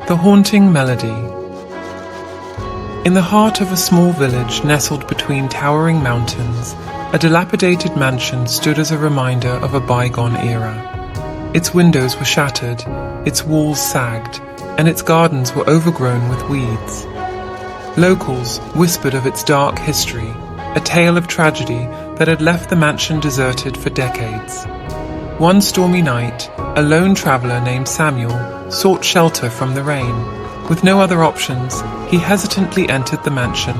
The haunting melody. In the heart of a small village nestled between towering mountains, a dilapidated mansion stood as a reminder of a bygone era. Its windows were shattered, its walls sagged, and its gardens were overgrown with weeds. Locals whispered of its dark history, a tale of tragedy that had left the mansion deserted for decades. One stormy night, a lone traveler named Samuel sought shelter from the rain. With no other options, he hesitantly entered the mansion,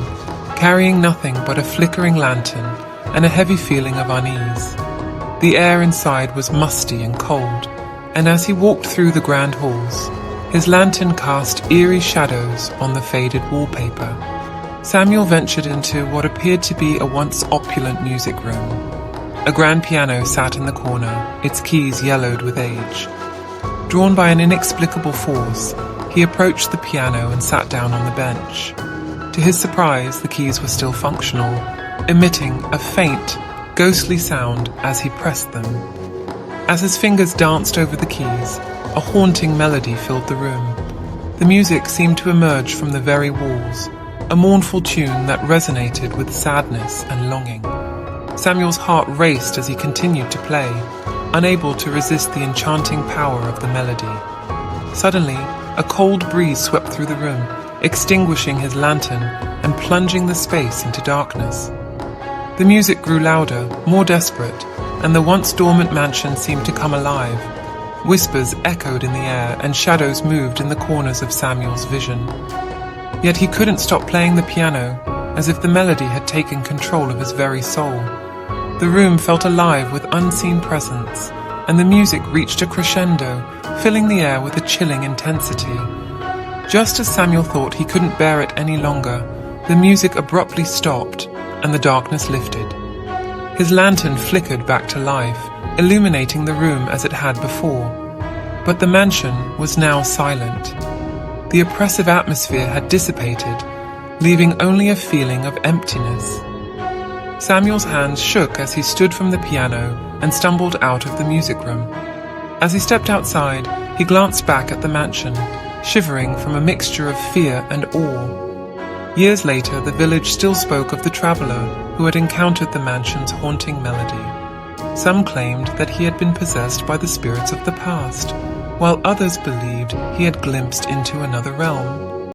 carrying nothing but a flickering lantern and a heavy feeling of unease. The air inside was musty and cold, and as he walked through the grand halls, his lantern cast eerie shadows on the faded wallpaper. Samuel ventured into what appeared to be a once opulent music room. A grand piano sat in the corner, its keys yellowed with age. Drawn by an inexplicable force, he approached the piano and sat down on the bench. To his surprise, the keys were still functional, emitting a faint, ghostly sound as he pressed them. As his fingers danced over the keys, a haunting melody filled the room. The music seemed to emerge from the very walls, a mournful tune that resonated with sadness and longing. Samuel's heart raced as he continued to play, unable to resist the enchanting power of the melody. Suddenly, a cold breeze swept through the room, extinguishing his lantern and plunging the space into darkness. The music grew louder, more desperate, and the once dormant mansion seemed to come alive. Whispers echoed in the air, and shadows moved in the corners of Samuel's vision. Yet he couldn't stop playing the piano, as if the melody had taken control of his very soul. The room felt alive with unseen presence, and the music reached a crescendo, filling the air with a chilling intensity. Just as Samuel thought he couldn't bear it any longer, the music abruptly stopped, and the darkness lifted. His lantern flickered back to life, illuminating the room as it had before. But the mansion was now silent. The oppressive atmosphere had dissipated, leaving only a feeling of emptiness. Samuel's hands shook as he stood from the piano and stumbled out of the music room. As he stepped outside, he glanced back at the mansion, shivering from a mixture of fear and awe. Years later, the village still spoke of the traveler who had encountered the mansion's haunting melody. Some claimed that he had been possessed by the spirits of the past, while others believed he had glimpsed into another realm.